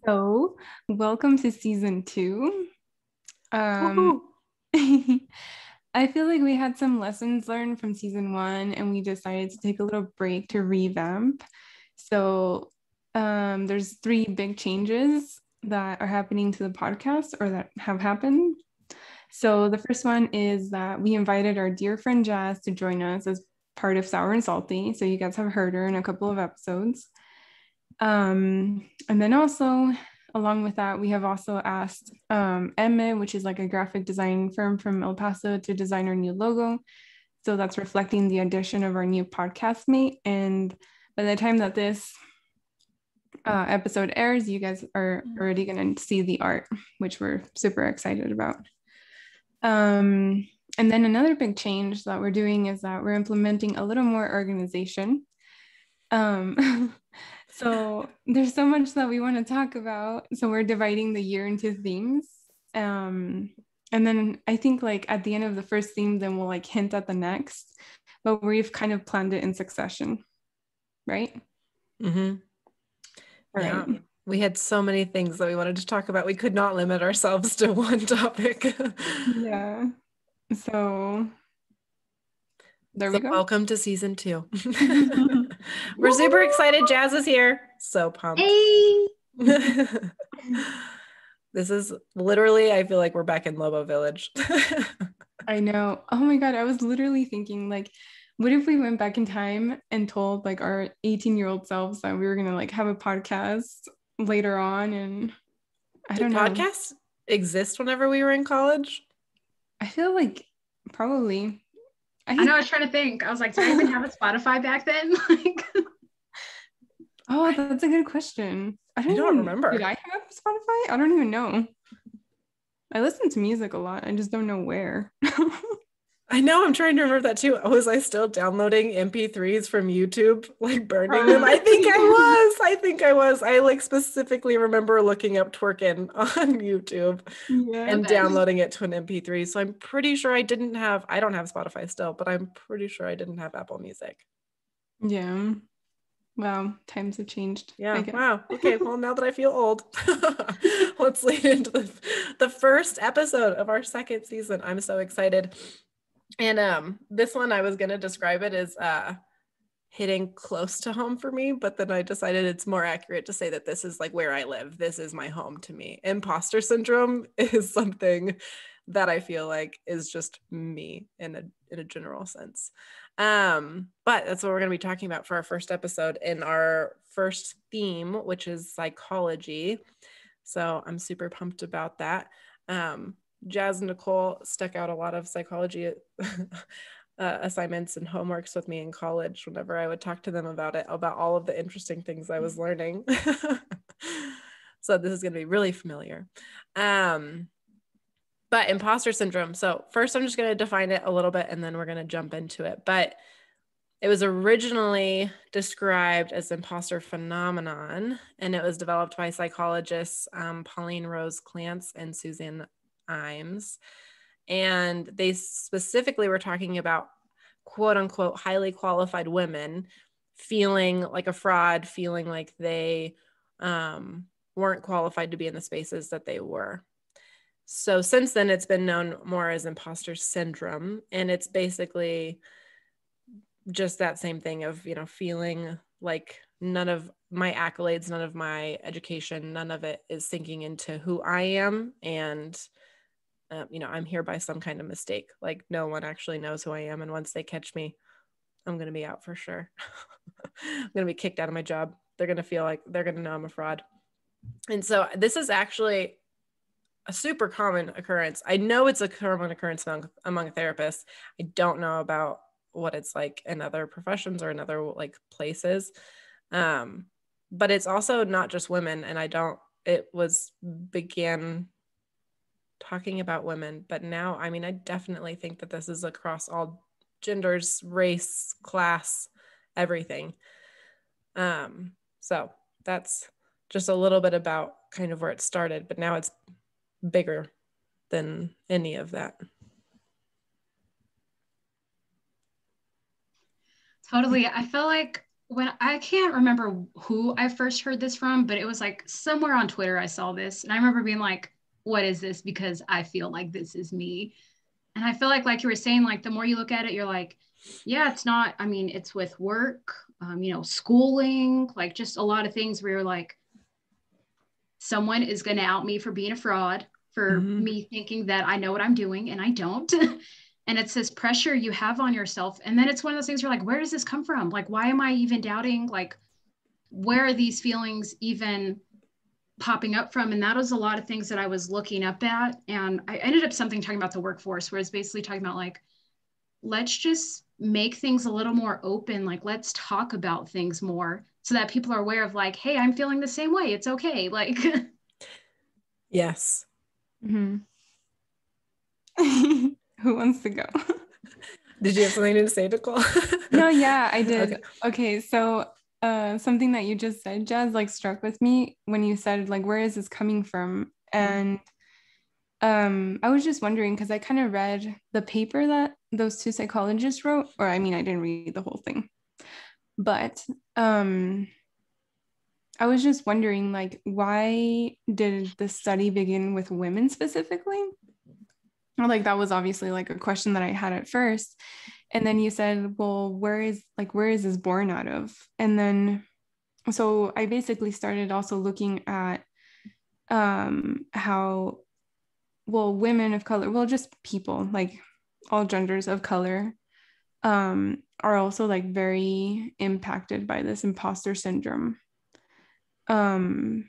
So, welcome to season 2. Woohoo. I feel like we had some lessons learned from season 1 and we decided to take a little break to revamp. So, there's 3 big changes that are happening to the podcast or that have happened. So, the first one is that we invited our dear friend Jazz to join us as part of Sour and Salty. So, you guys have heard her in a couple of episodes. And then also, along with that, we have also asked Imes, which is like a graphic design firm from El Paso, to design our new logo. So that's reflecting the addition of our new podcast mate. And by the time that this episode airs, you guys are already going to see the art, which we're super excited about. And then another big change that we're doing is that we're implementing a little more organization. So there's so much that we want to talk about. So we're dividing the year into themes. And then I think like at the end of the first theme, then we'll like hint at the next, but we've kind of planned it in succession, right? Mm-hmm. Yeah. Right. We had so many things that we wanted to talk about. We could not limit ourselves to one topic. Yeah. So there we go. Welcome to season 2. We're super excited. Jazz is here. So pumped. Hey. This is literally, I feel like we're back in Lobo Village. I know. Oh my God. I was literally thinking like, what if we went back in time and told like our 18-year-old selves that we were going to like have a podcast later on? And I don't know. Podcasts exist whenever we were in college? I feel like probably. I know, I was trying to think. I was like, did I even have a Spotify back then? Like, oh, that's a good question. I don't remember. Did I have Spotify? I don't even know. I listen to music a lot. I just don't know where. I know, I'm trying to remember that too. Was I still downloading MP3s from YouTube, like burning them? I think I was. I like specifically remember looking up twerking on YouTube and downloading it to an MP3. So I'm pretty sure I don't have Spotify still, but I'm pretty sure I didn't have Apple Music. Yeah. Wow, times have changed. Yeah, wow. Okay, well, now that I feel old, let's lead into the first episode of our second season. I'm so excited. And this one, I was going to describe it as hitting close to home for me, but then I decided it's more accurate to say that this is like where I live. This is my home to me. Imposter syndrome is something that I feel like is just me in a general sense. But that's what we're going to be talking about for our first episode in our first theme, which is psychology. So I'm super pumped about that. Jazz and Nicole stuck out a lot of psychology assignments and homeworks with me in college whenever I would talk to them about all of the interesting things I was learning. So this is going to be really familiar. But imposter syndrome. So first I'm just going to define it a little bit and then we're going to jump into it. But it was originally described as imposter phenomenon, and it was developed by psychologists Pauline Clance and Suzanne Imes. And they specifically were talking about quote unquote highly qualified women feeling like a fraud, feeling like they weren't qualified to be in the spaces that they were. So since then, it's been known more as imposter syndrome, and it's basically just that same thing of, feeling like none of my accolades, none of my education, none of it is sinking into who I am. And, I'm here by some kind of mistake. Like no one actually knows who I am. And once they catch me, I'm going to be out for sure. I'm going to be kicked out of my job. They're going to feel like they're going to know I'm a fraud. And so this is actually a super common occurrence. I know it's a common occurrence among therapists. I don't know about what it's like in other professions or in other like places. But it's also not just women. And it began talking about women, but now, I definitely think that this is across all genders, race, class, everything. So that's just a little bit about kind of where it started, but now it's bigger than any of that. Totally. I feel like when I can't remember who I first heard this from, but it was like somewhere on Twitter I saw this, and I remember being like, "What is this?" Because I feel like this is me, and I feel like you were saying, like the more you look at it, you're like, yeah, it's not. I mean, it's with work, schooling, like just a lot of things where you're like, someone is going to out me for being a fraud, for me thinking that I know what I'm doing and I don't. And it's this pressure you have on yourself. And then it's one of those things you're like, where does this come from? Like, why am I even doubting? Like, where are these feelings even popping up from? And that was a lot of things that I was looking up at. And I ended up talking about the workforce, where it's basically talking about like, let's just make things a little more open. Like, let's talk about things more so that people are aware of like, hey, I'm feeling the same way. It's okay. Like, Yes. Mm-hmm. Who wants to go? Did you have something to say, Nicole? No, yeah, I did. Okay, so something that you just said, Jazz, like struck with me when you said like, where is this coming from? And I was just wondering because I kind of read the paper that those two psychologists wrote, or I mean, I didn't read the whole thing, but I was just wondering like, why did the study begin with women specifically? Like that was obviously like a question that I had at first. And then you said, well, where is this born out of? And then, so I basically started also looking at how, well, women of color, well, just people, like all genders of color, are also like very impacted by this imposter syndrome. And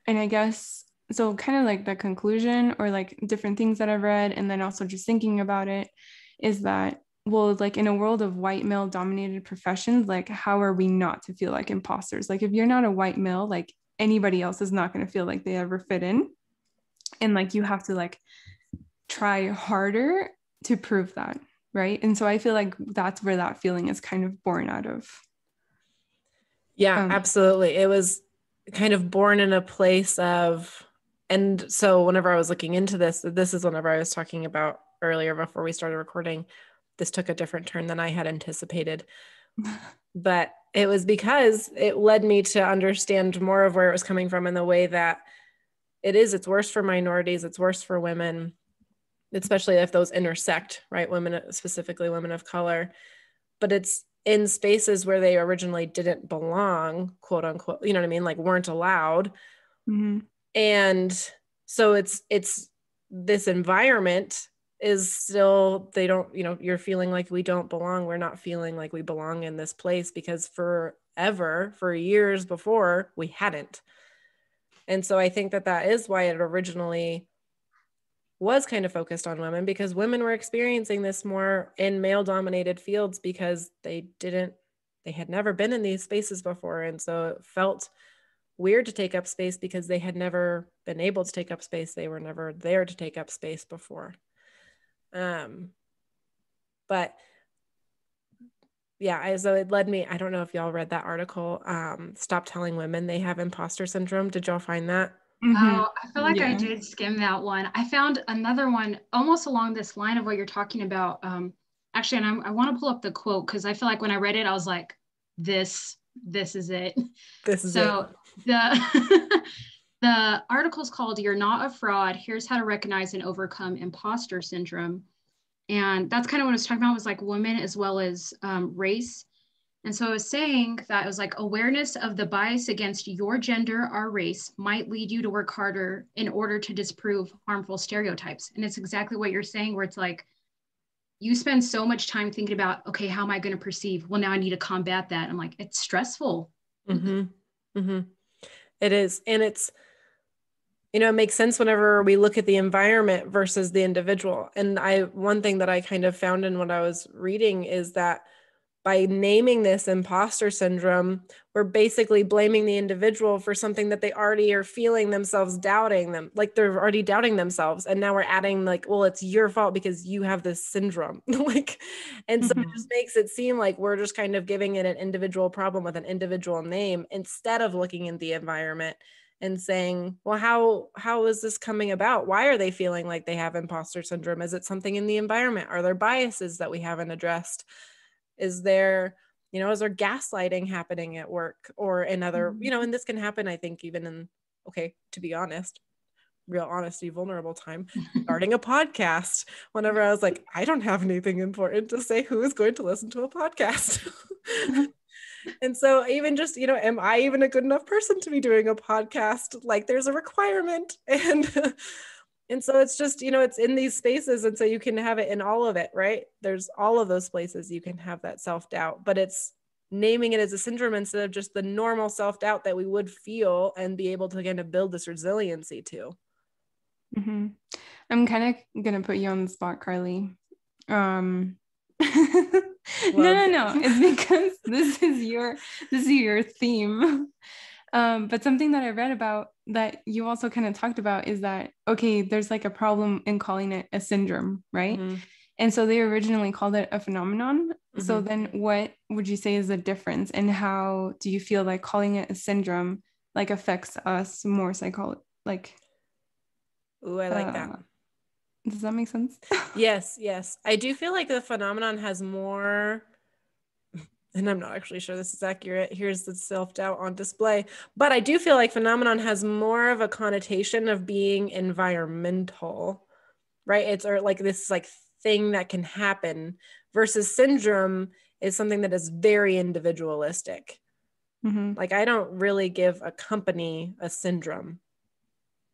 I guess, so kind of like the conclusion or like different things that I've read, and then also just thinking about it, is that, well, like in a world of white male dominated professions, like how are we not to feel like imposters? Like if you're not a white male, like anybody else is not going to feel like they ever fit in. And like you have to like try harder to prove that, right? And so I feel like that's where that feeling is kind of born out of. Yeah, absolutely. It was kind of born in a place of, and so whenever I was looking into this is whenever I was talking about earlier before we started recording, this took a different turn than I had anticipated. But it was because it led me to understand more of where it was coming from in the way that it's worse for minorities, it's worse for women, especially if those intersect, right? Women, specifically women of color, but it's in spaces where they originally didn't belong, quote unquote, you know what I mean? Like weren't allowed. Mm-hmm. And so it's this environment is still, they don't, you're feeling like we don't belong. We're not feeling like we belong in this place because for years before we hadn't. And so I think that is why it originally was kind of focused on women, because women were experiencing this more in male dominated fields because they had never been in these spaces before. And so it felt weird to take up space because they had never been able to take up space. They were never there to take up space before. But yeah, so it led me, I don't know if y'all read that article, Stop Telling Women They Have Imposter Syndrome. Did y'all find that? Mm-hmm. Oh, I feel like I did skim that one. I found another one almost along this line of what you're talking about. Actually, and I want to pull up the quote because I feel like when I read it, I was like, this is it. So the the article is called "You're Not a Fraud. Here's How to Recognize and Overcome Imposter Syndrome." And that's kind of what I was talking about, was like women as well as race. And so I was saying that it was like awareness of the bias against your gender or race might lead you to work harder in order to disprove harmful stereotypes. And it's exactly what you're saying, where it's like, you spend so much time thinking about, okay, how am I going to perceive? Well, now I need to combat that. I'm like, it's stressful. Mm-hmm. Mm-hmm. It is. And it's, it makes sense whenever we look at the environment versus the individual. And one thing that I kind of found in what I was reading is that by naming this imposter syndrome, we're basically blaming the individual for something that they already are feeling themselves doubting them. Like they're already doubting themselves. And now we're adding like, well, it's your fault because you have this syndrome. And so it just makes it seem like we're just kind of giving it an individual problem with an individual name instead of looking at the environment and saying, well, how is this coming about? Why are they feeling like they have imposter syndrome? Is it something in the environment? Are there biases that we haven't addressed? Is there, Is there gaslighting happening at work or in other, and this can happen, I think, even in, okay, to be honest, real honesty, vulnerable time, starting a podcast, whenever I was like, I don't have anything important to say, who is going to listen to a podcast? And so even just, am I even a good enough person to be doing a podcast? Like there's a requirement. And so it's just, it's in these spaces. And so you can have it in all of it, right? There's all of those places you can have that self-doubt, but it's naming it as a syndrome instead of just the normal self-doubt that we would feel and be able to kind of build this resiliency to. Mm-hmm. I'm kind of going to put you on the spot, Carly. No. It's because this is your theme. But something that I read about that you also kind of talked about is that, okay, there's like a problem in calling it a syndrome, right? Mm-hmm. And so they originally called it a phenomenon. Mm-hmm. So then what would you say is the difference, and how do you feel like calling it a syndrome like affects us more like? Ooh, I like that. Does that make sense? Yes. I do feel like the phenomenon has more, and I'm not actually sure this is accurate. Here's the self-doubt on display. But I do feel like phenomenon has more of a connotation of being environmental, right? It's or like this like thing that can happen, versus syndrome is something that is very individualistic. Mm-hmm. Like I don't really give a company a syndrome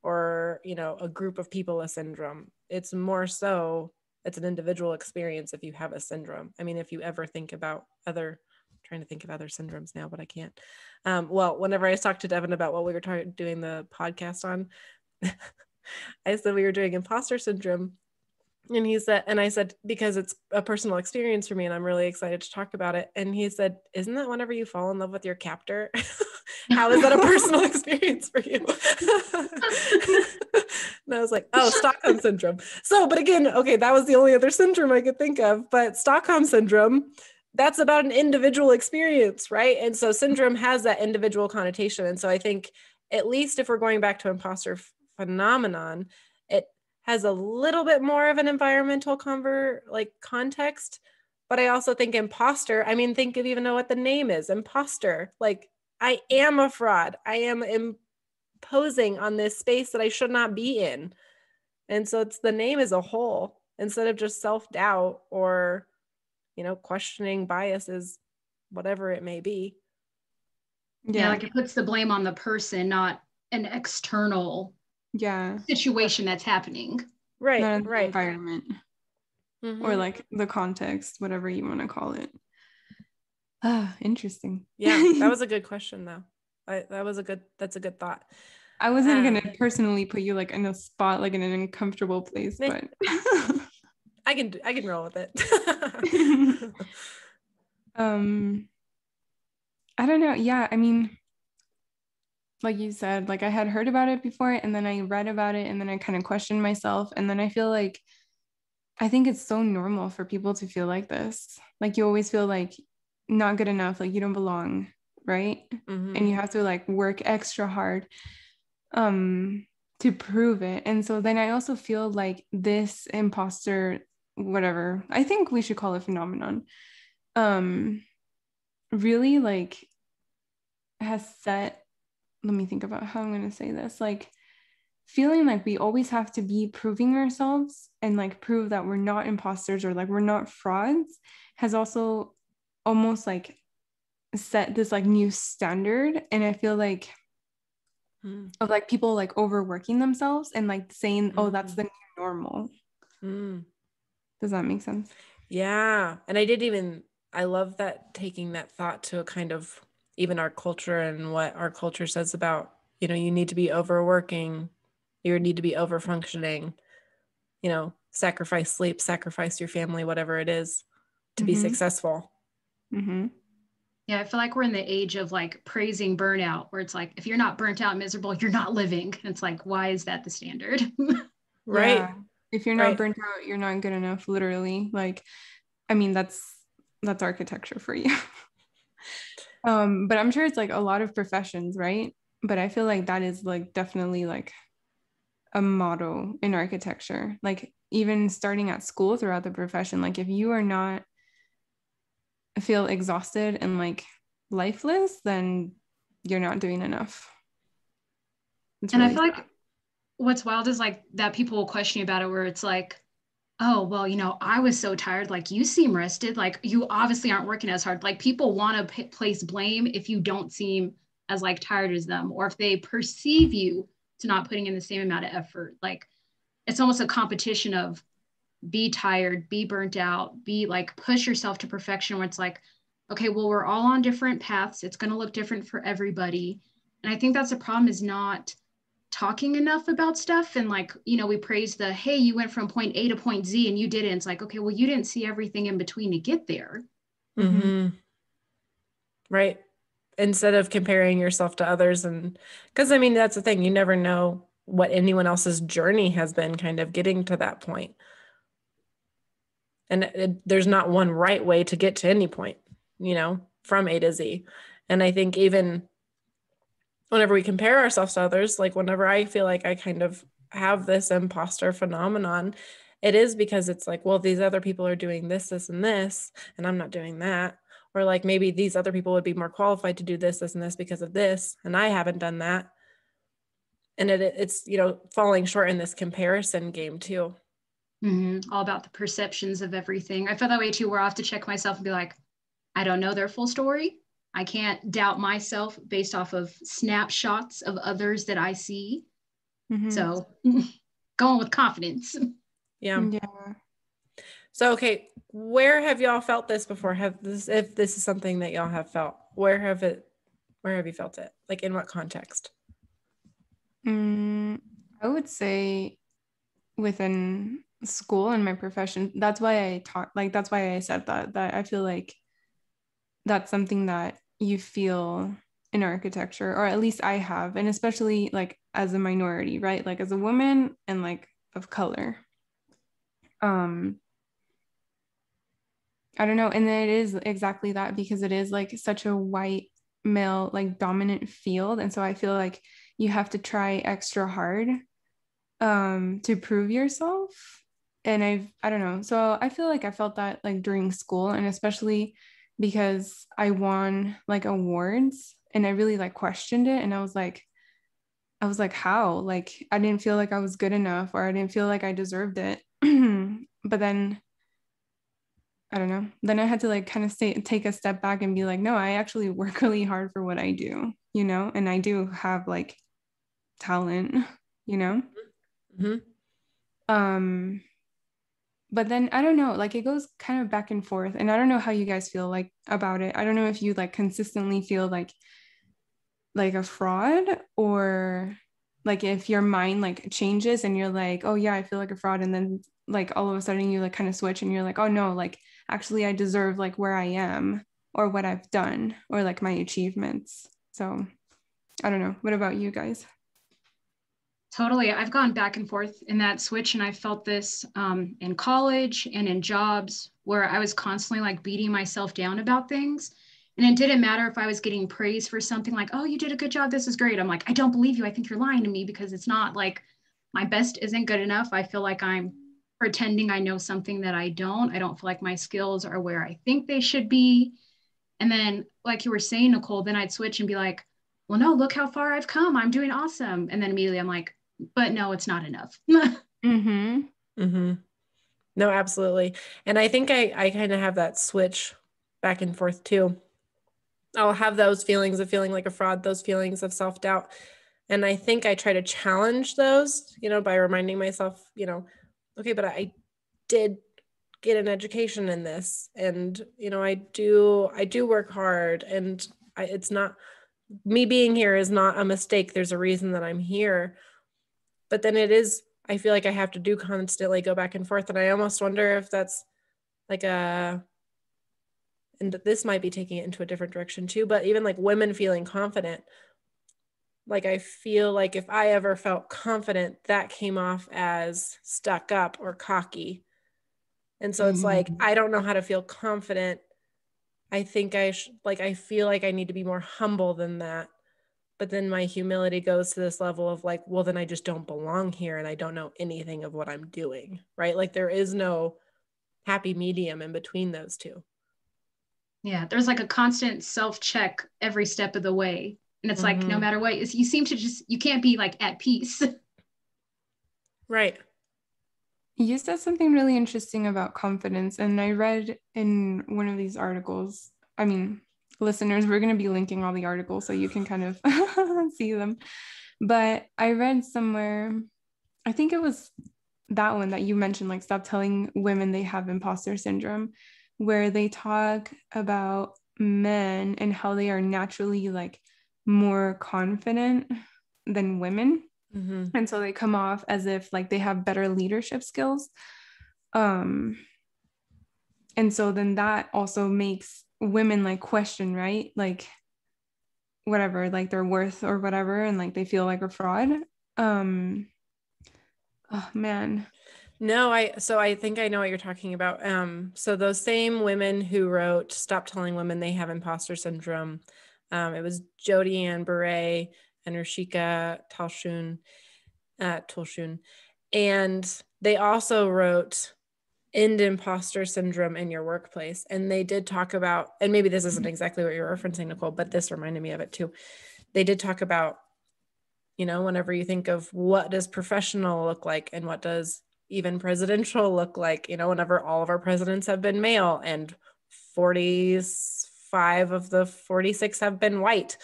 or, a group of people a syndrome. It's more so it's an individual experience if you have a syndrome. I mean, if you ever think about trying to think of other syndromes now, but I can't. Well, whenever I talked to Devin about what we were doing the podcast on, I said we were doing imposter syndrome. And I said, because it's a personal experience for me and I'm really excited to talk about it. And he said, isn't that whenever you fall in love with your captor? How is that a personal experience for you? And I was like, oh, Stockholm syndrome. So, but again, okay, that was the only other syndrome I could think of, but Stockholm syndrome, that's about an individual experience, right? And so syndrome has that individual connotation. And so I think, at least if we're going back to imposter phenomenon, it has a little bit more of an environmental context. But I also think imposter, think of even know what the name is, imposter. Like, I am a fraud. I am imposing on this space that I should not be in. And so it's the name as a whole, instead of just self-doubt or, questioning biases, whatever it may be. Yeah, like it puts the blame on the person, not an external situation that's happening. Right. The environment. Mm-hmm. Or like the context, whatever you want to call it. Interesting. Yeah, that was a good question though. That's a good thought. I wasn't gonna personally put you like in a spot, like in an uncomfortable place, but I can roll with it. I don't know. Yeah, like you said, like I had heard about it before, and then I read about it, and then I kind of questioned myself, and then I feel like I think it's so normal for people to feel like this. Like you always feel like not good enough, like you don't belong, right? Mm-hmm. And you have to like work extra hard to prove it. And so then I also feel like this imposter, whatever, I think we should call it phenomenon, really like has set, let me think about how I'm going to say this, like feeling like we always have to be proving ourselves and like prove that we're not imposters or like we're not frauds has also almost like set this like new standard. And I feel like of like people like overworking themselves and like saying, oh, that's the new normal. Does that make sense? Yeah. And I love that, taking that thought to a kind of even our culture and what our culture says about, you need to be overworking, you need to be over functioning, sacrifice sleep, sacrifice your family, whatever it is to be successful. Mm-hmm. Yeah, I feel like we're in the age of like praising burnout, where it's like, if you're not burnt out, miserable, you're not living. And it's like, why is that the standard? Right. Yeah. If you're not burnt out, you're not good enough, literally. Like, that's architecture for you. But I'm sure it's like a lot of professions, right? But I feel like that is like definitely like a motto in architecture. Like even starting at school throughout the profession, like if you are not feel exhausted and like lifeless, then you're not doing enough. It's And really I feel like what's wild is like that people will question you about it, where it's like, oh, well, I was so tired. Like, you seem rested. Like, you obviously aren't working as hard. Like, people want to place blame if you don't seem as like tired as them, or if they perceive you to not putting in the same amount of effort. Like, it's almost a competition of be tired, be burnt out, be like, push yourself to perfection, where it's like, okay, well, we're all on different paths. It's going to look different for everybody. And I think that's the problem, is not talking enough about stuff. And like, we praise the, hey, you went from point A to point Z and you didn't. It's like, okay, well, you didn't see everything in between to get there. Mm-hmm. Right. Instead of comparing yourself to others. And because I mean, that's the thing, you never know what anyone else's journey has been kind of getting to that point. And there's not one right way to get to any point, from A to Z. And I think even whenever we compare ourselves to others, like whenever I feel like I kind of have this imposter phenomenon, it is because it's like, well, these other people are doing this, this, and this, and I'm not doing that. Or like maybe these other people would be more qualified to do this, this, and this because of this, and I haven't done that. And it's, falling short in this comparison game too. Mm-hmm. All about the perceptions of everything. I feel that way too, where I have to check myself and be like, I don't know their full story. I can't doubt myself based off of snapshots of others that I see. Mm-hmm. So going with confidence. Yeah. So, okay, where have y'all felt this before? If this is something that y'all have felt, where have you felt it? Like in what context? I would say within school and my profession. That's why I taught, like, that's why I said that I feel like that's something that you feel in architecture, or at least I have, and especially like as a minority, right? Like as a woman and like of color. I don't know. And then it is exactly that, because it is like such a white male, like dominant field. And so I feel like you have to try extra hard to prove yourself. And I don't know. So I feel like I felt that like during school, and especially because I won like awards and I really like questioned it. And I was like, how? Like, I didn't feel like I was good enough, or I didn't feel like I deserved it. But then I don't know. Then I had to like kind of take a step back and be like, no, I actually work really hard for what I do, and I do have like talent, Mm-hmm. But then I don't know, like it goes kind of back and forth, and I don't know how you guys feel like about it. I don't know if you like consistently feel like a fraud, or like if your mind like changes and you're like, oh yeah, I feel like a fraud, and then like all of a sudden you like kind of switch and you're like, oh no, like actually I deserve like where I am or what I've done or like my achievements. So I don't know. What about you guys? Totally. I've gone back and forth in that switch, and I felt this in college and in jobs, where I was constantly like beating myself down about things. And it didn't matter if I was getting praise for something, like, oh, you did a good job, this is great. I'm like, I don't believe you. I think you're lying to me, because it's not like my best isn't good enough. I feel like I'm pretending I know something that I don't. I don't feel like my skills are where I think they should be. And then, like you were saying, Nicole, then I'd switch and be like, well, no, look how far I've come. I'm doing awesome. And then immediately I'm like, but no, it's not enough. Mm-hmm. Mm-hmm. No, absolutely. And I think I kind of have that switch back and forth too. I'll have those feelings of feeling like a fraud, those feelings of self-doubt. And I think I try to challenge those, by reminding myself, okay, but I did get an education in this, and, I do work hard, and it's not, me being here is not a mistake. There's a reason that I'm here. But then I feel like I have to do constantly go back and forth. And I almost wonder if that's like and this might be taking it into a different direction too, but even like women feeling confident. Like, I feel like if I ever felt confident, that came off as stuck up or cocky. And so it's like, I don't know how to feel confident. I think I feel like I need to be more humble than that. But then my humility goes to this level of like, well, then I just don't belong here, and I don't know anything of what I'm doing, right? Like, there is no happy medium in between those two. Yeah, there's like a constant self-check every step of the way. And it's like, no matter what, you seem to just, you can't be like at peace. Right. You said something really interesting about confidence, and I read in one of these articles. I mean, listeners, we're going to be linking all the articles so you can kind of see them. But I read somewhere, I think it was that one that you mentioned, like stop telling women they have imposter syndrome, where they talk about men and how they are naturally like more confident than women. And so they come off as if like they have better leadership skills. And so then that also makes women like question, right? Like whatever, like their worth or whatever, and like they feel like a fraud. Oh man. No, I think I know what you're talking about. So those same women who wrote Stop Telling Women They Have Imposter Syndrome, it was Jodi-Ann, Burey, and Ruchika, Tulshyan. And they also wrote End Imposter Syndrome in Your Workplace. And they did talk about, and maybe this isn't exactly what you're referencing, Nicole, but this reminded me of it too. They did talk about, whenever you think of what does professional look like and what does even presidential look like, whenever all of our presidents have been male and 45 of the 46 have been white.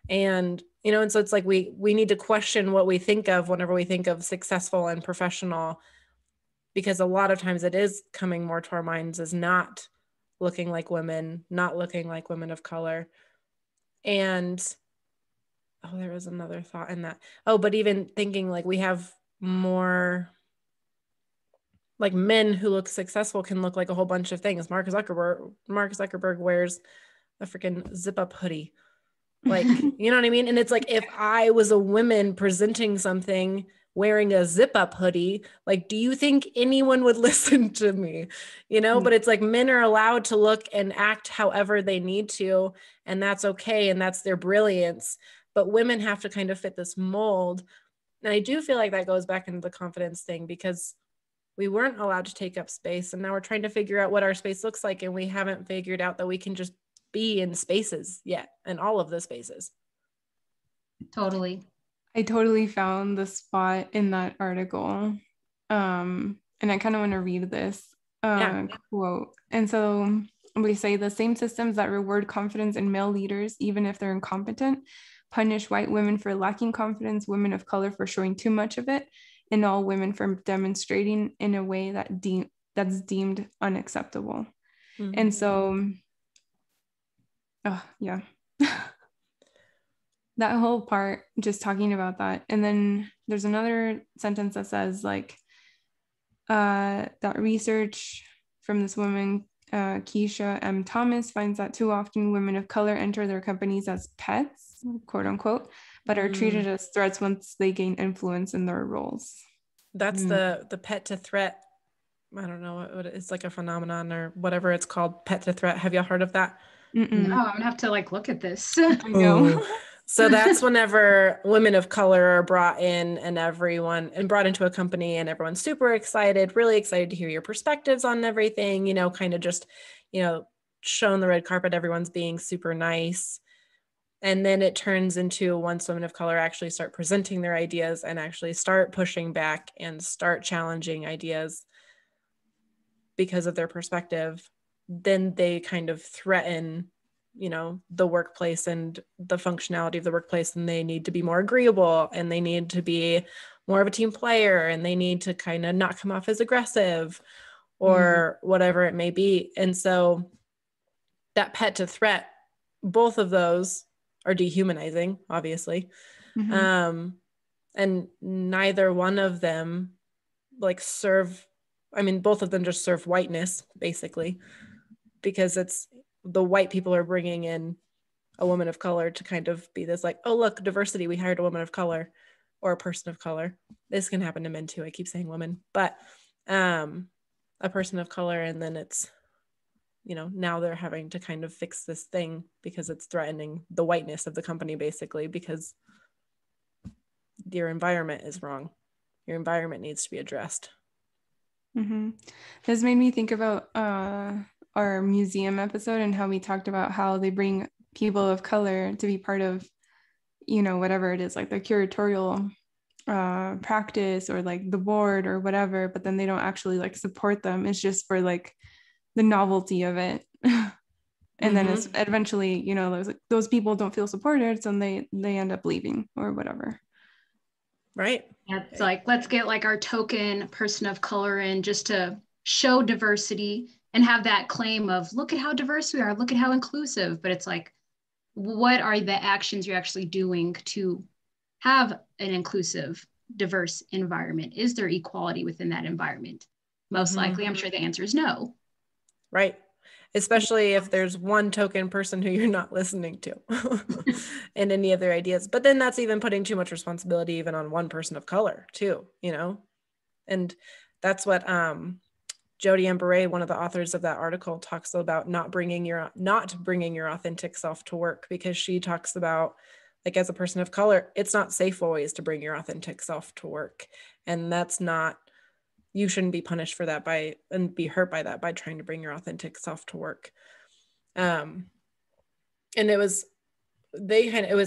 And, and so it's like we need to question what we think of whenever we think of successful and professional, because a lot of times it is coming more to our minds as not looking like women, not looking like women of color. And there was another thought in that. But even thinking like we have more like men who look successful can look like a whole bunch of things. Mark Zuckerberg wears a freaking zip up hoodie. Like, you know what I mean? And it's like, if I was a woman presenting something wearing a zip up hoodie, like, do you think anyone would listen to me? But it's like men are allowed to look and act however they need to, and that's okay. And that's their brilliance. But women have to kind of fit this mold. And I do feel like that goes back into the confidence thing, because we weren't allowed to take up space. And now we're trying to figure out what our space looks like. And we haven't figured out that we can just be in spaces yet, in all of the spaces. Totally. I totally found the spot in that article. And I kind of want to read this quote. And so we say the same systems that reward confidence in male leaders, even if they're incompetent, punish white women for lacking confidence, women of color for showing too much of it, and all women for demonstrating in a way that's deemed unacceptable. And so, yeah. That whole part, just talking about that. And then there's another sentence that says like that research from this woman, Keisha M. Thomas, finds that too often women of color enter their companies as pets, quote unquote, but are treated as threats once they gain influence in their roles. That's the pet to threat. I don't know what it's like, a phenomenon or whatever it's called, pet to threat. Have y'all heard of that? No, I'm gonna have to like look at this. I know. So that's whenever women of color are brought in and brought into a company, and everyone's super excited, really excited to hear your perspectives on everything, kind of just, shown the red carpet, everyone's being super nice. And then it turns into, once women of color actually start presenting their ideas and actually start pushing back and start challenging ideas because of their perspective, then they kind of threaten the workplace and the functionality of the workplace, and they need to be more agreeable, and they need to be more of a team player, and they need to kind of not come off as aggressive or whatever it may be. And so that pet to threat, both of those are dehumanizing, obviously. And neither one of them both of them just serve whiteness, basically, because it's the white people are bringing in a woman of color to kind of be this like, oh, look, diversity, we hired a woman of color or a person of color. This can happen to men too. I keep saying women, but a person of color. And then it's, now they're having to kind of fix this thing because it's threatening the whiteness of the company, basically, because your environment is wrong. Your environment needs to be addressed. This made me think about our museum episode and how we talked about how they bring people of color to be part of, you know, whatever it is, like the curatorial practice or like the board or whatever, but then they don't actually like support them. It's just for like the novelty of it. And then it's eventually, you know, those people don't feel supported, so they end up leaving or whatever. Right. Yeah, it's like, let's get like our token person of color in just to show diversity and have that claim of, look at how diverse we are, look at how inclusive. But it's like, what are the actions you're actually doing to have an inclusive, diverse environment? Is there equality within that environment? Most likely, I'm sure the answer is no. Right. Especially if there's one token person who you're not listening to and any of their ideas. But then that's even putting too much responsibility even on one person of color too, you know? And that's what Jodi-Ann Burey, one of the authors of that article, talks about not bringing your authentic self to work, because she talks about, like, as a person of color, it's not safe always to bring your authentic self to work. And that's not, you shouldn't be punished for that and be hurt by that by trying to bring your authentic self to work. And it was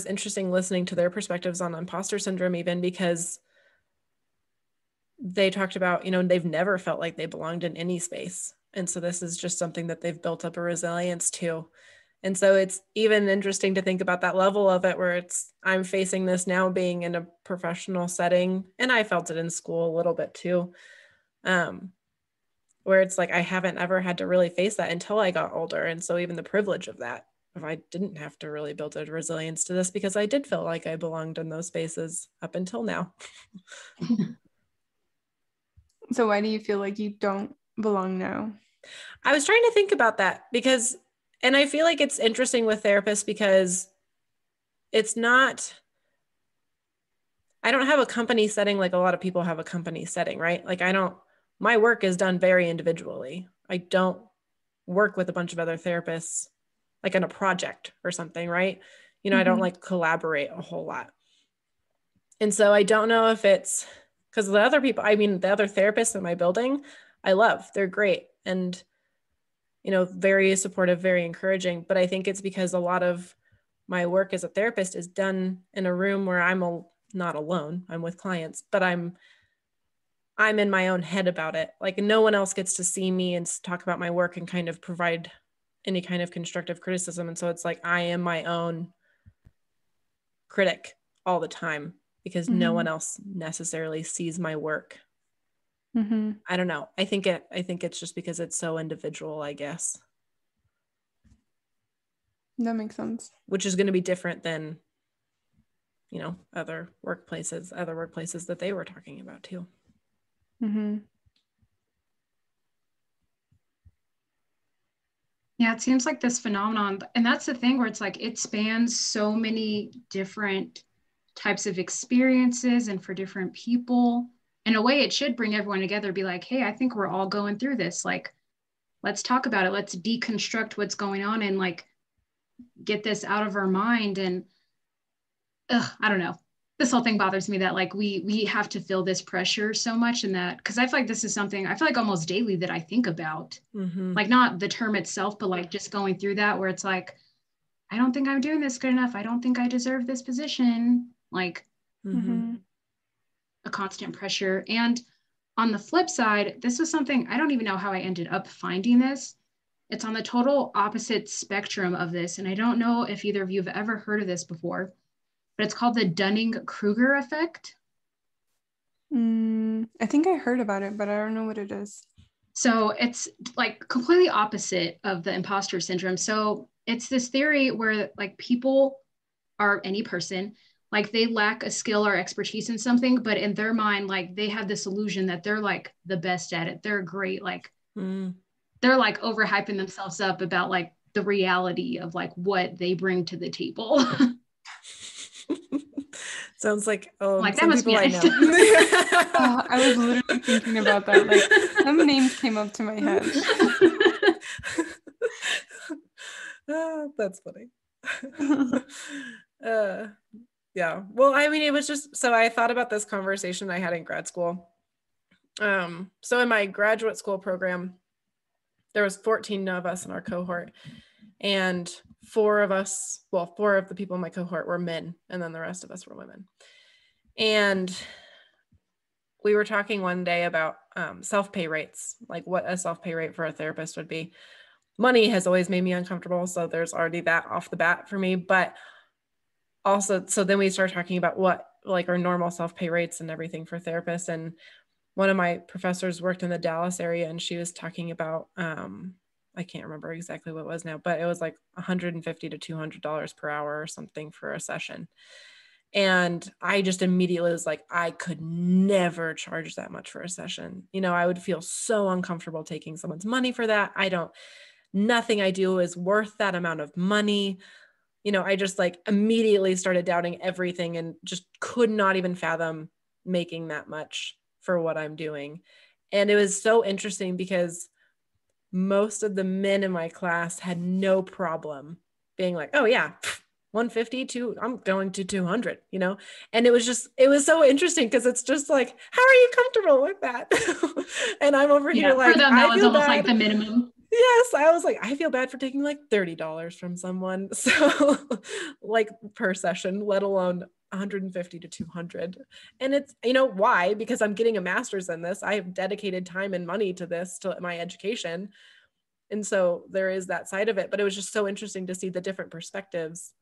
interesting listening to their perspectives on imposter syndrome, even because they talked about, you know, they've never felt like they belonged in any space. And so this is just something that they've built up a resilience to. And so it's even interesting to think about that level of it, where I'm facing this now being in a professional setting, and I felt it in school a little bit too. Where it's like, I haven't ever had to really face that until I got older. And so even the privilege of that, if I didn't have to really build a resilience to this, because I did feel like I belonged in those spaces up until now. So why do you feel like you don't belong now? I was trying to think about that because, and I feel like it's interesting with therapists because it's not, I don't have a company setting like a lot of people have a company setting, right? Like my work is done very individually. I don't work with a bunch of other therapists like on a project or something, right? You know, I don't like collaborate a whole lot. And so I don't know if it's because the other therapists in my building, I love, they're great. And, you know, very supportive, very encouraging. But I think it's because a lot of my work as a therapist is done in a room where I'm not alone, I'm with clients, but I'm in my own head about it. Like no one else gets to see me and talk about my work and kind of provide any kind of constructive criticism. And so it's like, I am my own critic all the time because no one else necessarily sees my work. I don't know. I think it's just because it's so individual, I guess. That makes sense. Which is going to be different than, you know, other workplaces that they were talking about too. Yeah, it seems like this phenomenon, and that's the thing where it's like it spans so many different types of experiences and for different people. In a way, it should bring everyone together, be like, hey, I think we're all going through this. Like, let's talk about it. Let's deconstruct what's going on and like get this out of our mind. And I don't know. This whole thing bothers me that like we have to feel this pressure so much, and that because I feel like this is something I feel like almost daily that I think about, like not the term itself, but like just going through that where it's like, I don't think I'm doing this good enough. I don't think I deserve this position. Like a constant pressure. And on the flip side, this was something I don't even know how I ended up finding this. It's on the total opposite spectrum of this. And I don't know if either of you have ever heard of this before, but it's called the Dunning-Krueger Effect. I think I heard about it, but I don't know what it is. So it's like completely opposite of the imposter syndrome. So it's this theory where like people are any person, like they lack a skill or expertise in something, but in their mind, like they have this illusion that they're like the best at it. They're great. Like they're like overhyping themselves up about like the reality of like what they bring to the table. Sounds like like some that must people be I know. I was literally thinking about that. Like some names came up to my head. That's funny. Yeah. Well, I mean, it was just so I thought about this conversation I had in grad school. So in my graduate school program, there was 14 of us in our cohort, and four of the people in my cohort were men, and then the rest of us were women. And we were talking one day about self-pay rates, like what a self-pay rate for a therapist would be. Money has always made me uncomfortable, so there's already that off the bat for me. But also, so then we started talking about what like our normal self-pay rates and everything for therapists. And one of my professors worked in the Dallas area, and she was talking about, I can't remember exactly what it was now, but it was like $150 to $200 per hour or something for a session. And I just immediately was like, I could never charge that much for a session. You know, I would feel so uncomfortable taking someone's money for that. Nothing I do is worth that amount of money. You know, I just like immediately started doubting everything and just could not even fathom making that much for what I'm doing. And it was so interesting because most of the men in my class had no problem being like, oh yeah, 150 to I'm going to 200, you know? And it was so interesting because it's just like, how are you comfortable with that? And I'm over here like, for them, that I was feel almost bad. like the minimum. Yes, I was like, I feel bad for taking like $30 from someone. So like per session, let alone 150 to 200. And it's, you know, why? Because I'm getting a master's in this. I have dedicated time and money to this, to my education. And so there is that side of it, but it was just so interesting to see the different perspectives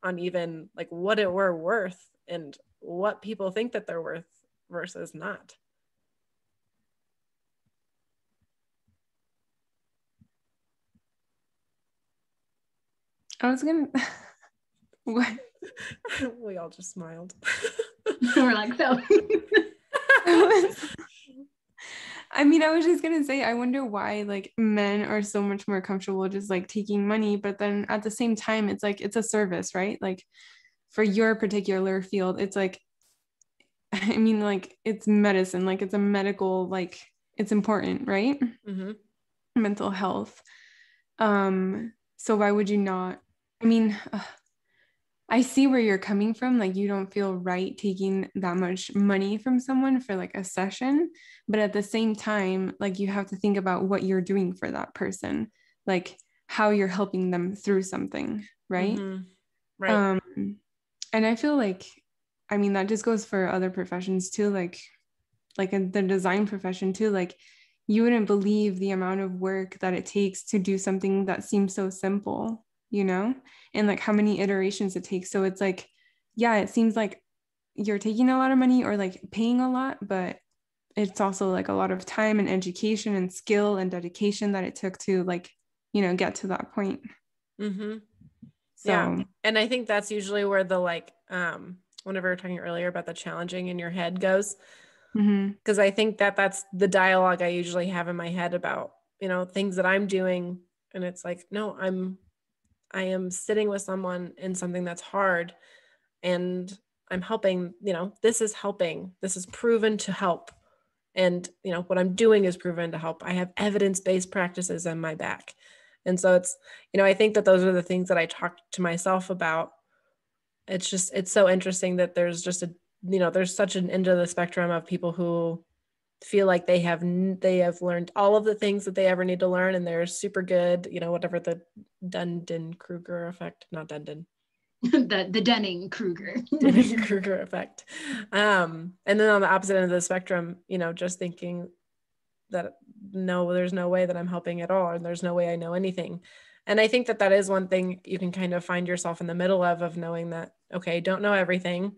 on even like what it were worth and what people think that they're worth versus not. I was gonna what? We all just smiled. We're like, so I mean, I was just gonna say, I wonder why like men are so much more comfortable just like taking money, but then at the same time, it's like it's a service, right? Like for your particular field, it's like, I mean, like it's medicine, like it's a medical, like it's important, right? Mm-hmm. Mental health. So why would you not? I mean, I see where you're coming from. Like you don't feel right taking that much money from someone for like a session, but at the same time, like you have to think about what you're doing for that person, like how you're helping them through something, right? Mm-hmm. Right. And I feel like, I mean, that just goes for other professions too, like in the design profession too. Like you wouldn't believe the amount of work that it takes to do something that seems so simple, you know, and like how many iterations it takes. So it's like, yeah, it seems like you're taking a lot of money or like paying a lot, but it's also like a lot of time and education and skill and dedication that it took to like, you know, get to that point. Mm-hmm. So, yeah. And I think that's usually where the like, whenever we were talking earlier about the challenging in your head goes, because I think that that's the dialogue I usually have in my head about, you know, things that I'm doing. And it's like, no, I am sitting with someone in something that's hard and I'm helping, you know, this is helping. This is proven to help. And, you know, what I'm doing is proven to help. I have evidence-based practices on my back. And so it's, you know, I think that those are the things that I talk to myself about. It's just, it's so interesting that there's just you know, there's such an end of the spectrum of people who feel like they have learned all of the things that they ever need to learn. And they're super good, you know, whatever the Dunning-Krueger effect, not Dundon. the Dunning-Krueger. Dunning-Krueger effect. And then on the opposite end of the spectrum, you know, just thinking that no, there's no way that I'm helping at all. And there's no way I know anything. And I think that that is one thing you can kind of find yourself in the middle of knowing that, okay, don't know everything.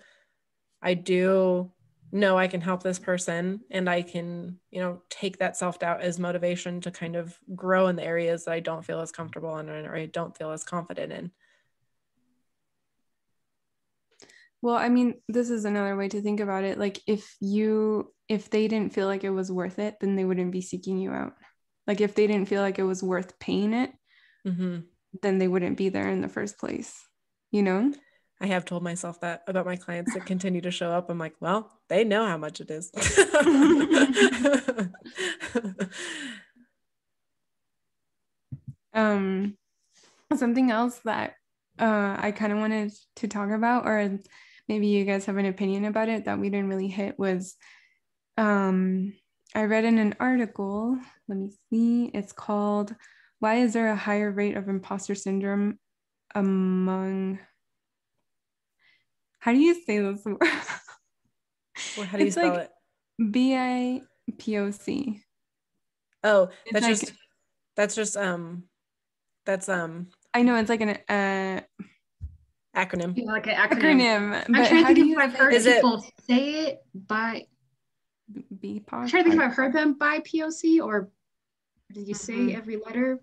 I do know I can help this person and I can, you know, take that self-doubt as motivation to kind of grow in the areas that I don't feel as comfortable in or I don't feel as confident in. well, I mean, this is another way to think about it. Like if they didn't feel like it was worth it, then they wouldn't be seeking you out. Like if they didn't feel like it was worth paying it, then they wouldn't be there in the first place, you know? I have told myself that about my clients that continue to show up. I'm like, well, they know how much it is. Something else that I kind of wanted to talk about, or maybe you guys have an opinion about it that we didn't really hit, was I read in an article, let me see, it's called Why is there a higher rate of imposter syndrome among, how do you say this word? Well, how do you It's spell like it? BIPOC. Oh, It's like, that's I know it's like an acronym. You know, like an acronym. acronym, I'm but trying to how think do if you I've say heard Is it? it people say it by. I'm BIPOC? trying to think if I've heard them by POC or did you say Mhm. every letter?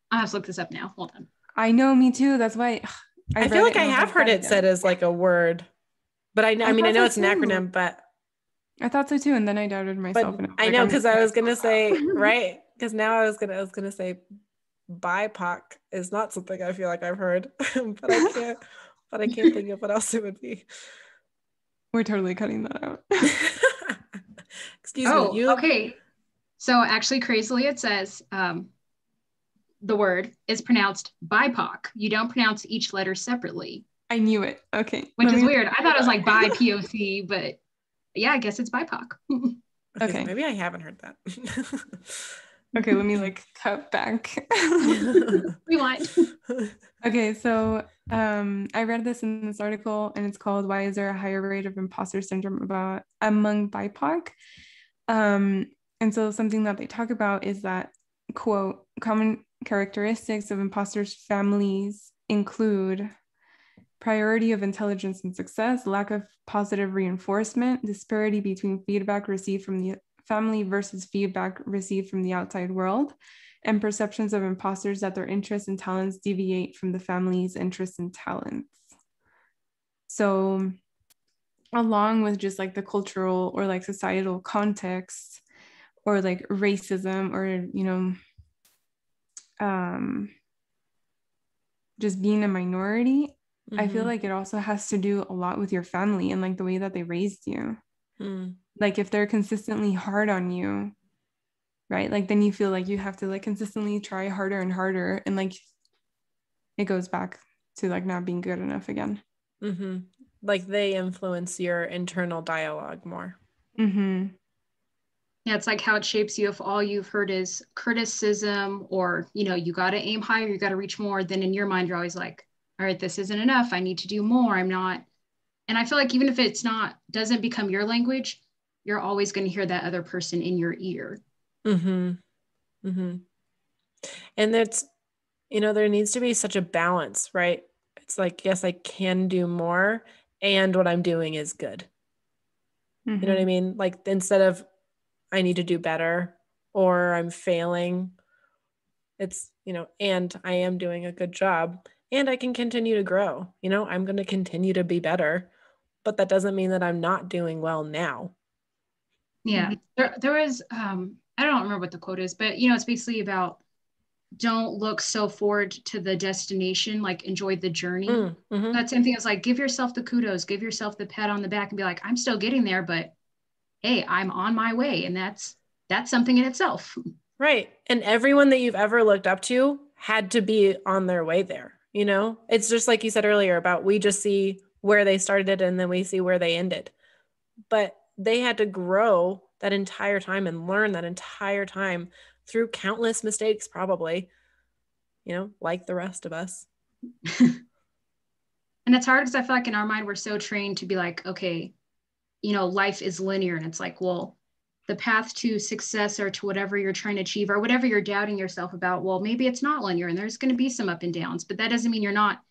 I have to look this up now. Hold on. I know, me too. That's why I I feel read it like I and I was have like, heard that it said again. as like a word, but I mean, I thought know so it's an too. acronym, but I thought so too, and then I doubted myself, and I was I like, know I'm because just I gonna was gonna spell it say out. right because now I was gonna say BIPOC is not something I feel like I've heard, but I can't think of what else it would be. We're totally cutting that out. Excuse me, Oh, okay. So actually, crazily, it says the word is pronounced BIPOC. You don't pronounce each letter separately, I knew it. Okay. which is weird. I thought it was like bi POC, but yeah, I guess it's BIPOC. Okay, so Okay. maybe I haven't heard that. Okay, let me like cut back. Rewind. Okay, so I read this in this article and it's called Why is there a higher rate of imposter syndrome about among BIPOC? And so something that they talk about is that, quote, common characteristics of imposters' families include priority of intelligence and success, lack of positive reinforcement, disparity between feedback received from the family versus feedback received from the outside world, and perceptions of imposters that their interests and talents deviate from the family's interests and talents. So, along with just like the cultural or like societal context or like racism or, just being a minority, I feel like it also has to do a lot with your family and like the way that they raised you. Like if they're consistently hard on you, right? Like then you feel like you have to like consistently try harder and harder, and like it goes back to like not being good enough again. Like they influence your internal dialogue more. Yeah, it's like how it shapes you if all you've heard is criticism or, you got to aim higher, you got to reach more. Then in your mind, you're always like, all right, this isn't enough. I need to do more. I'm not. And I feel like even if doesn't become your language, you're always going to hear that other person in your ear. And that's, there needs to be such a balance, right? It's like, yes, I can do more and what I'm doing is good. You know what I mean? Like instead of I need to do better or I'm failing, it's, and I am doing a good job and I can continue to grow. I'm going to continue to be better, but that doesn't mean that I'm not doing well now. Yeah. There was, I don't remember what the quote is, but, it's basically about don't look so forward to the destination, like enjoy the journey. That same thing is like, give yourself the kudos, give yourself the pat on the back and be like, I'm still getting there, but hey, I'm on my way. And that's something in itself. Right. And everyone that you've ever looked up to had to be on their way there. It's just like you said earlier about we just see where they started and then we see where they ended. But they had to grow that entire time and learn that entire time through countless mistakes, probably, like the rest of us. And it's hard because I feel like in our mind, we're so trained to be like, okay, life is linear. And it's like, well, the path to success or to whatever you're trying to achieve or whatever you're doubting yourself about, well, maybe it's not linear and there's going to be some up and downs, but that doesn't mean you're not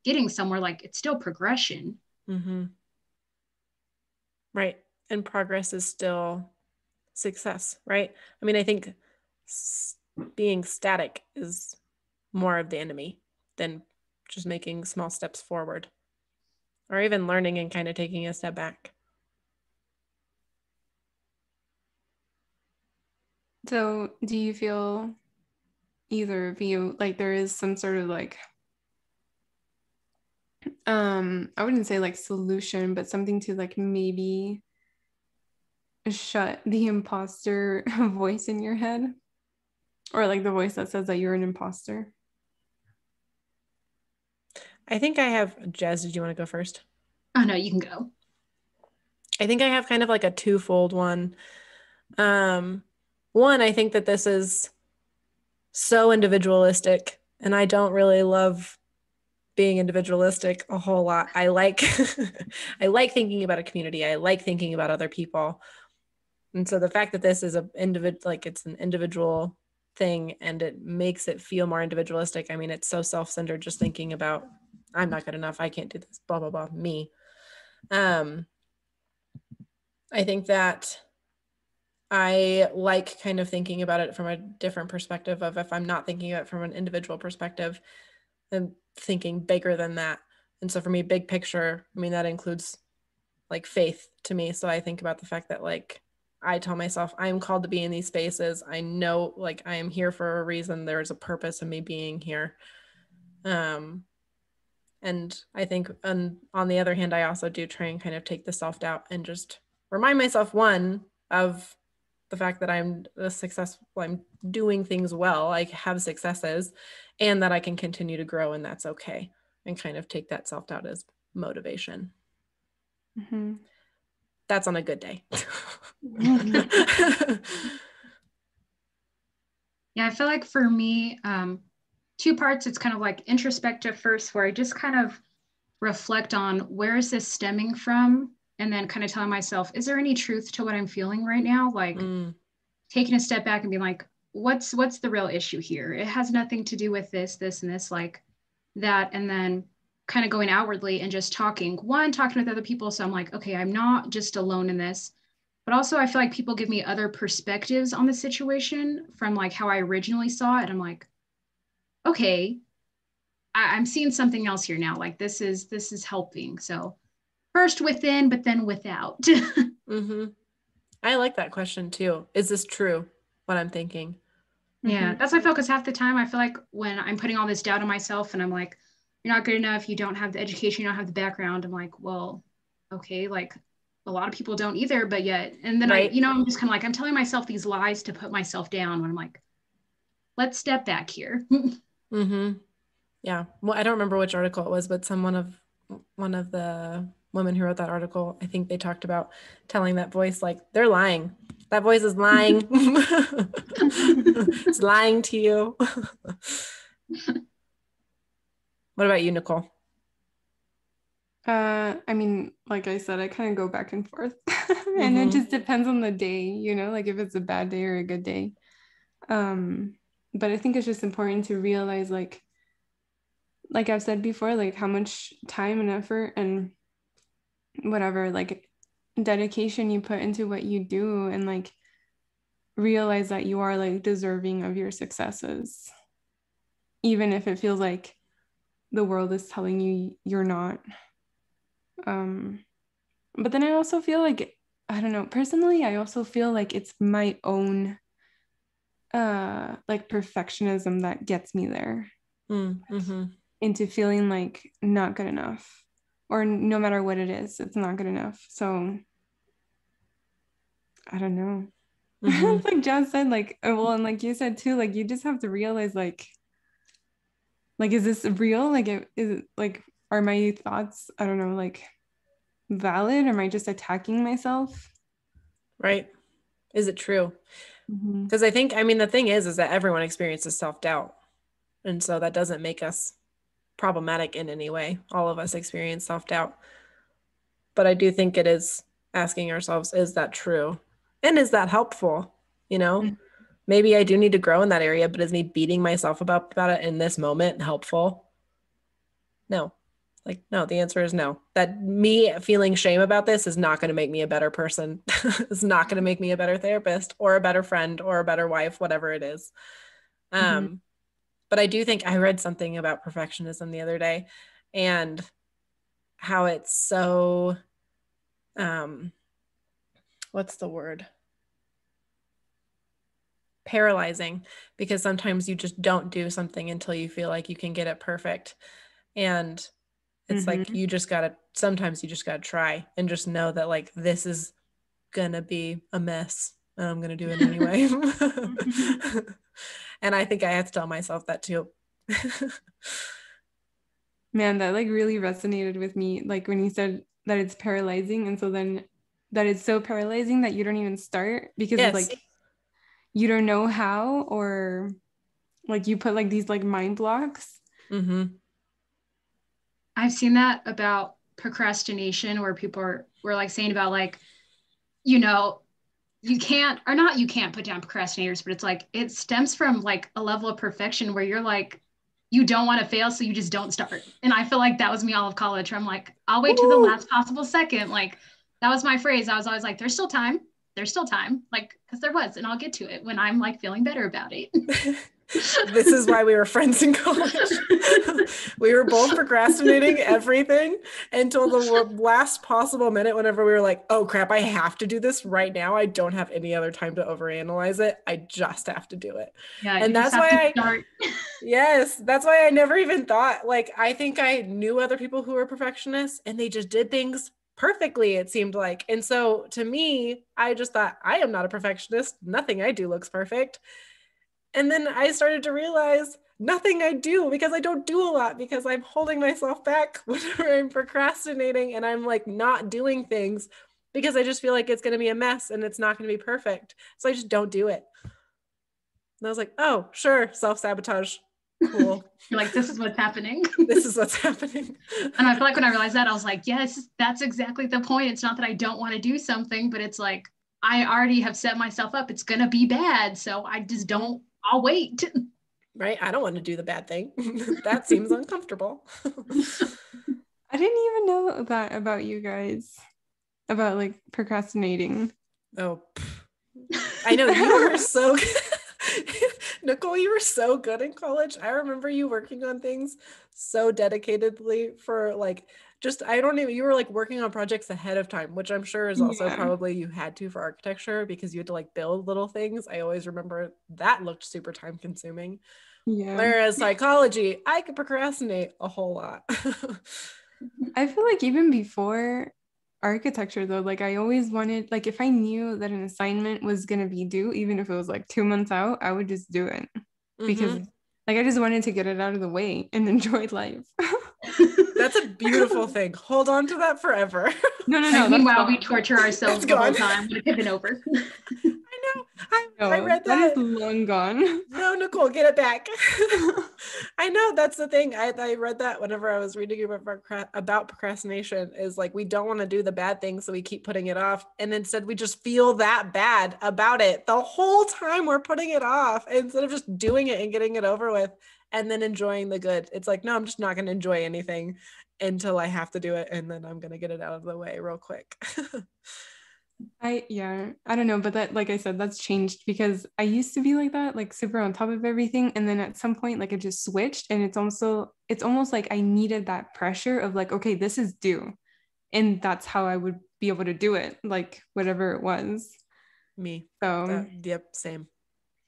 getting somewhere. Like it's still progression. Right. And progress is still success, right? I mean, I think being static is more of the enemy than just making small steps forward or even learning and kind of taking a step back. So do you feel either of you like there is some sort of like I wouldn't say like solution, but something to like maybe shut the imposter voice in your head, or like the voice that says that you're an imposter? I think I have, Jazz, did you want to go first? Oh no, you can go. I think I have kind of like a twofold one. One, I think that this is so individualistic, and I don't really love being individualistic a whole lot. I like I like thinking about a community. I like thinking about other people. And so the fact that this is it's an individual thing and it makes it feel more individualistic. I mean, it's so self-centered just thinking about I'm not good enough. I can't do this, blah, blah, blah, me. I think that I like kind of thinking about it from a different perspective of if I'm not thinking about it from an individual perspective, then thinking bigger than that. And so for me, big picture, I mean, that includes like faith to me. So I think about the fact that like, I tell myself I'm called to be in these spaces. I know like I am here for a reason. There's a purpose in me being here. And I think on the other hand, I also do try and kind of take the self-doubt and just remind myself, one, of the fact that I'm successful, I'm doing things well, I have successes, and that I can continue to grow, and that's okay. And kind of take that self-doubt as motivation. Mm-hmm. That's on a good day. Yeah, I feel like for me, two parts. It's kind of like introspective first, where I just kind of reflect on where is this stemming from, and then kind of telling myself, is there any truth to what I'm feeling right now? Like taking a step back and being like, what's the real issue here? It has nothing to do with this, and this, like that. And then kind of going outwardly and just talking with other people. So I'm like, okay, I'm not just alone in this. But also I feel like people give me other perspectives on the situation from like how I originally saw it. I'm like, okay, I'm seeing something else here now. Like this is helping. So first within, but then without. Mm-hmm. I like that question too. Is this true? What I'm thinking. Yeah, that's why I feel, because half the time I feel like when I'm putting all this doubt on myself and I'm like, you're not good enough, you don't have the education, you don't have the background. I'm like, well, okay, like a lot of people don't either, but yet, and then right. I'm just kind of like, I'm telling myself these lies to put myself down when I'm like, let's step back here. Mm-hmm. Yeah. Well, I don't remember which article it was, but one of the women who wrote that article, I think they talked about telling that voice, like, they're lying. That voice is lying. It's lying to you. What about you, Nicole? I mean, like I said, I kind of go back and forth and it just depends on the day, like if it's a bad day or a good day. But I think it's just important to realize, like I've said before, like how much time and effort and whatever, like dedication you put into what you do, and like realize that you are like deserving of your successes, even if it feels like the world is telling you you're not. But then I also feel like, I don't know, personally, I also feel like it's my own like perfectionism that gets me there, into feeling like not good enough, or no matter what it is, it's not good enough. So I don't know. Like Jazz said, like, well, and like you said too, like you just have to realize, like is this real? Like, is it like, are my thoughts, I don't know, like valid, or am I just attacking myself? Right. Is it true? Because I think, I mean, the thing is that everyone experiences self-doubt. And so that doesn't make us problematic in any way. All of us experience self-doubt. But I do think it is asking ourselves, is that true? And is that helpful? Maybe I do need to grow in that area, but is me beating myself about it in this moment helpful? No. Like, no, the answer is no. That me feeling shame about this is not going to make me a better person. It's not going to make me a better therapist or a better friend or a better wife, whatever it is. But I do think I read something about perfectionism the other day, and how it's so, what's the word? Paralyzing, because sometimes you just don't do something until you feel like you can get it perfect. And it's like, sometimes you just gotta try and just know that like, this is gonna be a mess and I'm gonna do it anyway. And I think I have to tell myself that too. Man, that like really resonated with me, like when you said that it's paralyzing. And so then that it's so paralyzing that you don't even start because Yes. like you don't know how, or like you put like these like mind blocks. Mm-hmm. I've seen that about procrastination where people were like saying about like, you know, you can't put down procrastinators, but it's like it stems from like a level of perfection where you're like, you don't want to fail, so you just don't start. And I feel like that was me all of college, where I'm like, I'll wait to the last possible second. Like that was my phrase. I was always like, there's still time. There's still time. Like, because there was, and I'll get to it when I'm like feeling better about it. This is why we were friends in college. We were both procrastinating everything until the last possible minute whenever we were like, oh crap, I have to do this right now. I don't have any other time to overanalyze it. I just have to do it. Yeah, and that's why yes, that's why I never even thought, like, I think I knew other people who were perfectionists and they just did things perfectly, it seemed like. And so to me, I just thought, I am not a perfectionist. Nothing I do looks perfect. And then I started to realize nothing I do, because I don't do a lot, because I'm holding myself back whenever I'm procrastinating and I'm like not doing things because I just feel like it's going to be a mess and it's not going to be perfect. So I just don't do it. And I was like, oh, sure. Self-sabotage. Cool. You're like, this is what's happening. This is what's happening. And I feel like when I realized that, I was like, yes, that's exactly the point. It's not that I don't want to do something, but it's like, I already have set myself up. It's going to be bad. So I just don't, I'll wait. Right? I don't want to do the bad thing. That seems uncomfortable. I didn't even know that about you guys, about like procrastinating. Oh, I know you were so good. Nicole, you were so good in college. I remember you working on things so dedicatedly for like, just, you were like working on projects ahead of time, which I'm sure is also probably you had to for architecture because you had to like build little things. I always remember that looked super time consuming. Yeah. Whereas psychology, I could procrastinate a whole lot. I feel like even before architecture though, like I always wanted, like if I knew that an assignment was going to be due, even if it was like 2 months out, I would just do it because like I just wanted to get it out of the way and enjoy life. That's a beautiful thing. Hold on to that forever. No. Meanwhile, we torture ourselves the whole time. Would have been over. I read that. That is long gone. No, Nicole, get it back. I know, that's the thing. I read that whenever I was reading about procrastination, is like we don't want to do the bad thing, so we keep putting it off. And instead we just feel that bad about it the whole time we're putting it off instead of just doing it and getting it over with and then enjoying the good. It's like, no, I'm just not going to enjoy anything until I have to do it. And then I'm going to get it out of the way real quick. I don't know, but that, like I said, that's changed because I used to be like that, like super on top of everything, and then at some point like it just switched, and it's almost like I needed that pressure of like, okay, this is due, and that's how I would be able to do it, like whatever it was. Me. So yep, same.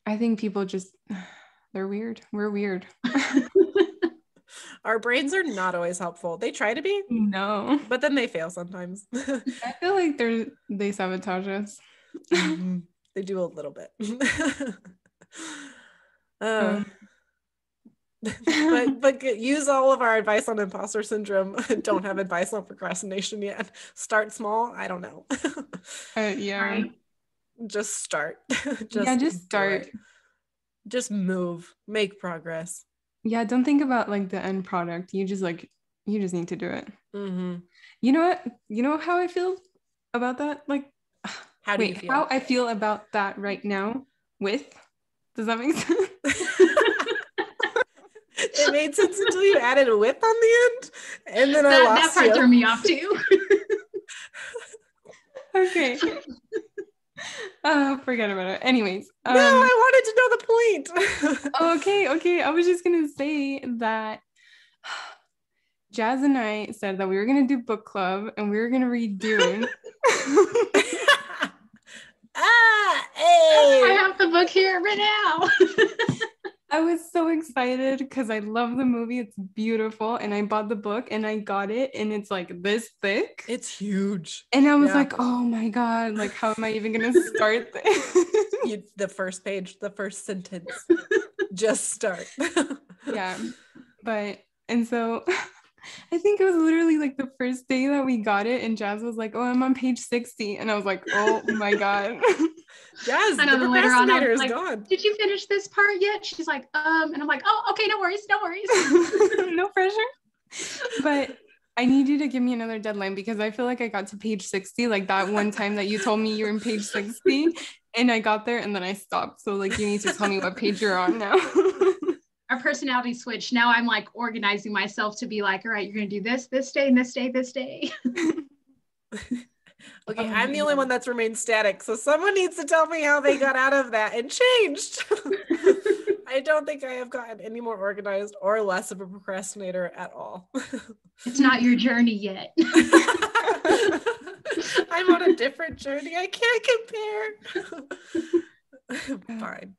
I think people just, they're weird. We're weird. Our brains are not always helpful. They try to be. No. But then they fail sometimes. I feel like they sabotage us. They do a little bit. But use all of our advice on imposter syndrome. Don't have advice on procrastination yet. Start small. I don't know. Right. Just start. Just start. Just move. Make progress. Yeah, don't think about like the end product. You just need to do it. Mm-hmm. You know what? You know how I feel about that? Like, how do you feel? How I feel about that right now does that make sense? It made sense until you added a with on the end. And then I lost that part threw me off too. Okay. Forget about it. Anyways. No, I wanted to know the point. Okay. I was just gonna say that Jazz and I said that we were gonna do book club and we were gonna read Dune. Hey! I have the book here right now. I was so excited because I love the movie. It's beautiful. And I bought the book and I got it. And it's like this thick. It's huge. And I was like, oh my God, like, how am I even going to start this? The first page, the first sentence. Just start. Yeah. And so I think it was literally like the first day that we got it, and Jazz was like, "Oh, I'm on page 60," and I was like, "Oh my god." Jazz, I know, the then later on, I procrastinator was is like, gone. "Did you finish this part yet?" She's like, and I'm like, "Oh, okay, no worries, no worries." No pressure. But I need you to give me another deadline because I feel like I got to page 60, like that one time that you told me you were in page 60, and I got there and then I stopped. So like you need to tell me what page you're on now. Our personality switch. Now I'm like organizing myself to be like, all right, you're gonna do this day and this day. Okay, I'm the only one that's remained static, so someone needs to tell me how they got out of that and changed. I don't think I have gotten any more organized or less of a procrastinator at all. It's not your journey yet. I'm on a different journey. I can't compare. Fine.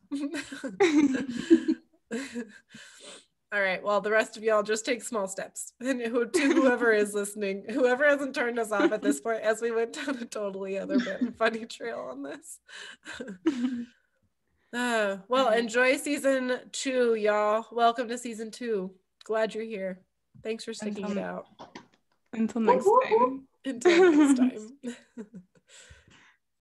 All right. Well, the rest of y'all just take small steps. And to whoever is listening, whoever hasn't turned us off at this point, as we went down a totally other funny trail on this. Well, enjoy season 2, y'all. Welcome to season 2. Glad you're here. Thanks for sticking it out. Until next time. Until next time.